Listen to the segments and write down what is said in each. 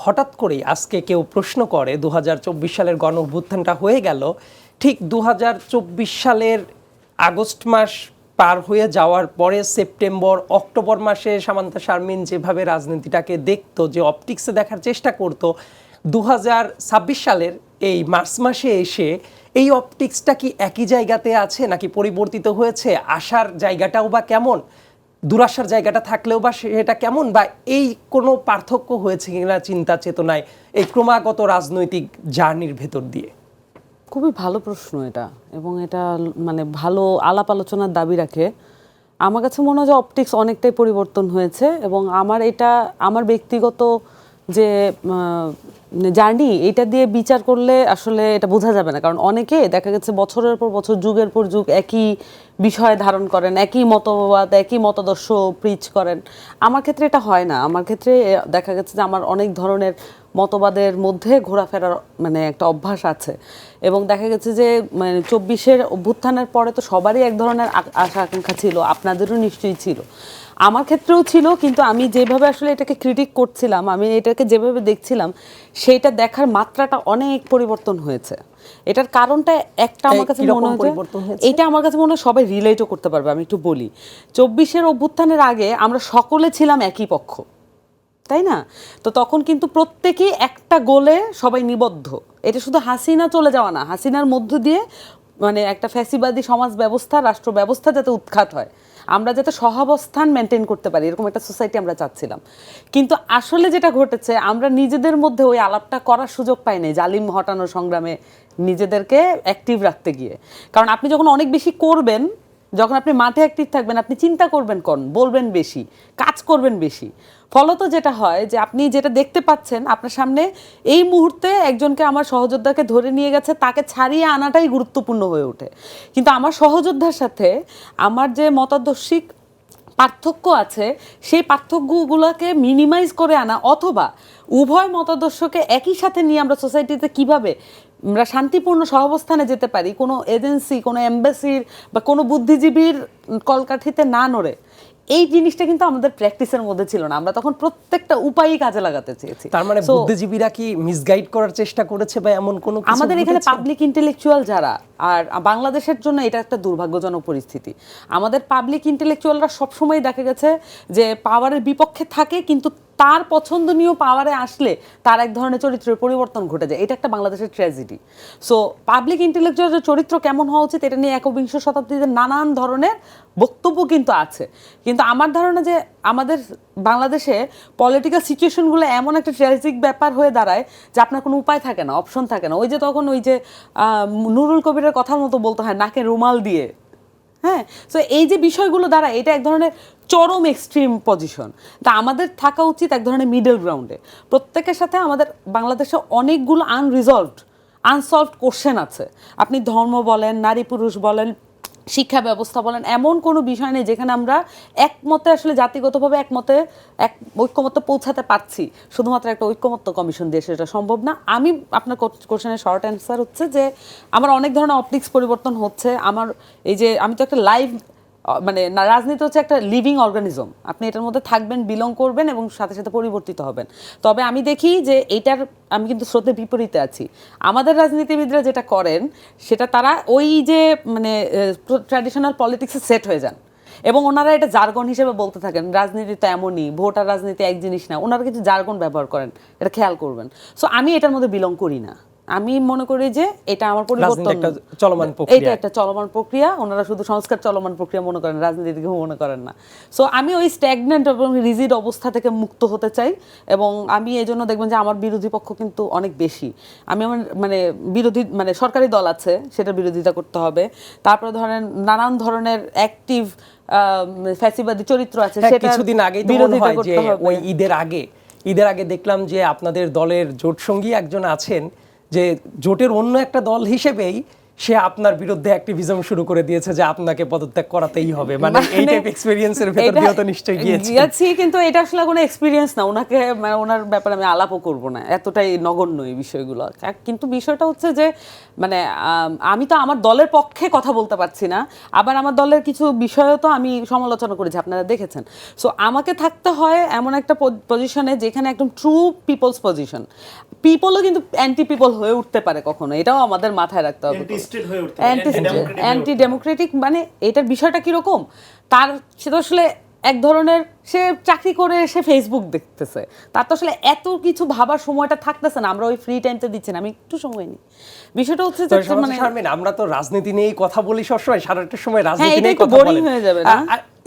হঠাৎ করেই আজকে কেউ প্রশ্ন করে 2024 সালের গণ অভ্যুত্থানটা হয়ে গেল, ঠিক 2024 সালের আগস্ট মাস পার হয়ে যাওয়ার পরে সেপ্টেম্বর অক্টোবর মাসে সামান্তা শারমিন যেভাবে রাজনীতিটাকে দেখতো, যে অপটিক্সে দেখার চেষ্টা করত, 2026 সালের এই মার্চ মাসে এসে এই অপটিক্সটা কি একই জায়গাতে আছে নাকি পরিবর্তিত হয়েছে? আসার জায়গাটাও বা কেমন, দুরাশার জায়গাটা থাকলেও বা সেটা কেমন, বা এই কোনো পার্থক্য হয়েছে কিনা চিন্তা চেতনায় এই ক্রমাগত রাজনৈতিক জার্নির ভেতর দিয়ে? খুবই ভালো প্রশ্ন এটা, এবং এটা মানে ভালো আলাপ আলোচনার দাবি রাখে। আমার কাছে মনে হয় যে অপটিক্স অনেকটাই পরিবর্তন হয়েছে, এবং আমার ব্যক্তিগত যে জার্নি, এটা দিয়ে বিচার করলে আসলে এটা বোঝা যাবে না। কারণ অনেকে দেখা গেছে বছরের পর বছর, যুগের পর যুগ একই বিষয় ধারণ করেন, একই মতবাদ, একই মতাদর্শ প্রিচ করেন। আমার ক্ষেত্রে এটা হয় না। আমার ক্ষেত্রে দেখা গেছে যে আমার অনেক ধরনের মতবাদের মধ্যে ঘোরাফেরার মানে একটা অভ্যাস আছে, এবং দেখা গেছে যে মানে 24-এর অভ্যুত্থানের পরে তো সবারই এক ধরনের আশা আকাঙ্ক্ষা ছিল, আপনাদেরও নিশ্চয়ই ছিল, আমার ক্ষেত্রেও ছিল। কিন্তু আমি যেভাবে আসলে এটাকে ক্রিটিক করছিলাম, আমি এটাকে যেভাবে দেখছিলাম, সেইটা দেখার মাত্রাটা অনেক পরিবর্তন হয়েছে। এটার কারণটা একটা আমার কাছে মনে হয়, এটা আমার কাছে মনে হয় সবাই রিলেটও করতে পারবে। আমি একটু বলি, 24-এর অভ্যুত্থানের আগে আমরা সকলে ছিলাম একই পক্ষ, তাই না? তো তখন কিন্তু প্রত্যেকেই একটা গোলে সবাই নিবদ্ধ। এটা শুধু হাসিনা চলে যাওয়া না, হাসিনার মধ্য দিয়ে মানে একটা ফ্যাসিবাদী সমাজ ব্যবস্থা, রাষ্ট্র ব্যবস্থা যাতে উৎখাত হয়, আমরা যাতে সহাবস্থান মেনটেন করতে পারি, এরকম একটা সোসাইটি আমরা চাচ্ছিলাম। কিন্তু আসলে যেটা ঘটেছে, আমরা নিজেদের মধ্যে ওই আলাপটা করার সুযোগ পাই নাই জালিম হটানোর সংগ্রামে নিজেদেরকে অ্যাক্টিভ রাখতে গিয়ে। কারণ আপনি যখন অনেক বেশি করবেন, যখন আপনি মাঠে অ্যাক্টিভ থাকবেন, আপনি চিন্তা করবেন কম, বলবেন বেশি, কাজ করবেন বেশি। ফলত যেটা হয় যে আপনি যেটা দেখতে পাচ্ছেন আপনার সামনে, এই মুহূর্তে একজনকে আমার সহযোদ্ধাকে ধরে নিয়ে গেছে, তাকে ছাড়িয়ে আনাটাই গুরুত্বপূর্ণ হয়ে ওঠে। কিন্তু আমার সহযোদ্ধার সাথে আমার যে মতাদর্শিক পার্থক্য আছে, সেই পার্থক্যগুলোকে মিনিমাইজ করে আনা, অথবা উভয় মতাদর্শকে একই সাথে নিয়ে আমরা সোসাইটিতে কিভাবে আমরা শান্তিপূর্ণ সহাবস্থানে যেতে পারি, কোনো এজেন্সি, কোনো এম্বাসির বা কোনো বুদ্ধিজীবীর কলকাঠিতে না নড়ে, এই জিনিসটা কিন্তু আমাদের প্র্যাকটিসের মধ্যে ছিল না। আমরা তখন প্রত্যেকটা উপায়ই কাজে লাগাতে চেয়েছি। তার মানে বুদ্ধিজীবীরা কি মিসগাইড করার চেষ্টা করেছে বা এমন কোনো কিছু? আমাদের এখানে পাবলিক ইন্টেলেকচুয়াল যারা, আর বাংলাদেশের জন্য এটা একটা দুর্ভাগ্যজনক পরিস্থিতি, আমাদের পাবলিক ইন্টেলেকচুয়ালরা সবসময় দেখা গেছে যে পাওয়ারের বিপক্ষে থাকে, কিন্তু তার পছন্দনীয় পাওয়ারে আসলে তার এক ধরনের চরিত্রের পরিবর্তন ঘটে যায়। এটা একটা বাংলাদেশের ট্র্যাজেডি। সো পাবলিক ইন্টেলেকচুয়ালের চরিত্র কেমন হওয়া উচিত, এটা নিয়ে একবিংশ শতাব্দীতে নানান ধরনের বক্তব্য কিন্তু আছে। কিন্তু আমার ধারণা যে আমাদের বাংলাদেশে পলিটিক্যাল সিচুয়েশনগুলো এমন একটা ট্র্যাজিক ব্যাপার হয়ে দাঁড়ায় যে আপনার কোনো উপায় থাকে না, অপশন থাকে না। ওই যে তখন ওই যে নুরুল কবিরের কথার মতো বলতে হয়, নাকে রুমাল দিয়ে। হ্যাঁ, সো এই যে বিষয়গুলো দ্বারা এটা এক ধরনের চরম এক্সট্রিম পজিশন। তা আমাদের থাকা উচিত এক ধরনের মিডল গ্রাউন্ডে। প্রত্যেকের সাথে আমাদের বাংলাদেশে অনেকগুলো আনসলভড কোশ্চেন আছে। আপনি ধর্ম বলেন, নারী পুরুষ বলেন, শিক্ষা ব্যবস্থা বলেন, এমন কোনো বিষয় নেই যেখানে আমরা একমতে আসলে জাতিগতভাবে ঐক্যমত্যে পৌঁছাতে পারছি। শুধুমাত্র একটা ঐক্যমত্য কমিশন দিয়ে সেটা সম্ভব না। আমি আপনার কোশ্চেনের শর্ট অ্যান্সার হচ্ছে যে আমার অনেক ধরনের অপটিক্স পরিবর্তন হচ্ছে। আমার এই যে আমি তো একটা লাইভ মানে রাজনীতি হচ্ছে একটা লিভিং অর্গানিজম, আপনি এটার মধ্যে থাকবেন, বিলং করবেন এবং সাথে সাথে পরিবর্তিত হবেন। তবে আমি দেখি যে আমি কিন্তু স্রোতের বিপরীতে আছি। আমাদের রাজনীতিবিদরা যেটা করেন সেটা তারা ওই যে মানে ট্র্যাডিশনাল পলিটিক্সে সেট হয়ে যান, এবং ওনারা এটা জার্গন হিসেবে বলতে থাকেন, রাজনীতি তো এমনই, ভোট আর রাজনীতি এক জিনিস না। ওনারা কিছু জার্গন ব্যবহার করেন, এটা খেয়াল করবেন। সো আমি এটার মধ্যে বিলং করি না। আমি মনে করি যে এটা আমার পরিবর্তন, এটা একটা চলমান প্রক্রিয়া। ওনারা শুধু সংস্কার চলমান প্রক্রিয়া মনে করেন, রাজনীতিকে মনে করেন না। সো আমি ওই স্ট্যাগনেন্ট এবং রিজিড অবস্থা থেকে মুক্ত হতে চাই, এবং আমি এই জন্য দেখবেন যে আমার বিরোধী পক্ষ কিন্তু অনেক বেশি। আমি আমার মানে সরকারি দল আছে, সেটা বিরোধিতা করতে হবে। তারপরে ধরেন নানান ধরনের অ্যাক্টিভ ফ্যাসিবাদী চরিত্র আছে, সেটা কিছুদিন আগেই বিরোধিতা করতে হবে। ওই ঈদের আগে দেখলাম যে আপনাদের দলের জোট সঙ্গী একজন আছেন, যে জোটের অন্য একটা দল হিসেবেই সে আপনার বিরুদ্ধে অ্যাক্টিভিজম শুরু করে দিয়েছে যে আপনাকে পদত্যাগ করাতেই হবে, মানে এই টাইপ এক্সপেরিয়েন্সের ভেতর দিয়েও তো নিশ্চয়ই গিয়েছে। গিয়েছি, কিন্তু এটা আসলে কোনো এক্সপিরিয়েন্স না, ওনাকে মানে ওনার ব্যাপারে আমি আলাপও করব না, এতটাই নগণ্য এই বিষয়গুলো। কিন্তু বিষয়টা হচ্ছে যে মানে আমি তো আমার দলের পক্ষে কথা বলতে পারছি না, আবার আমার দলের কিছু বিষয়ও তো আমি সমালোচনা করেছি, আপনারা দেখেছেন। সো আমাকে থাকতে হয় এমন একটা পজিশনে যেখানে একদম ট্রু পিপলস পজিশন। পিপলও কিন্তু অ্যান্টি পিপল হয়ে উঠতে পারে কখনো, এটাও আমাদের মাথায় রাখতে হবে। অ্যান্টি ডেমোক্রেটিক মানে এটার বিষয়টা কিরকম, তার সে তো আসলে এক ধরনের, সে চাকরি করে সে ফেসবুক দেখতেছে, তার তো আসলে এত কিছু ভাবার সময়টা থাকতেছে না, আমরা ওই ফ্রি টাইমটা দিচ্ছি না, আমি একটু সময় নিই। বিষয়টা হচ্ছে যে মানে শারমিন, আমরা তো রাজনীতি নিয়েই কথা বলি সবসময়, সারাটা সময় হ্যাঁ, রাজনীতি এটা নিয়েই একটু কথা বোরিং বলেন। হয়ে যাবে না?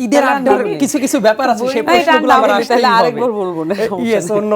ঈদের আড্ডার কিছু কিছু ব্যাপার আছে, সেই না, এটা প্রশ্নগুলো না আবার বলি, আসতেই তাহলে হবে। আরেকবার বলবো না, সমস্যা ইয়েস, নেই। অন্য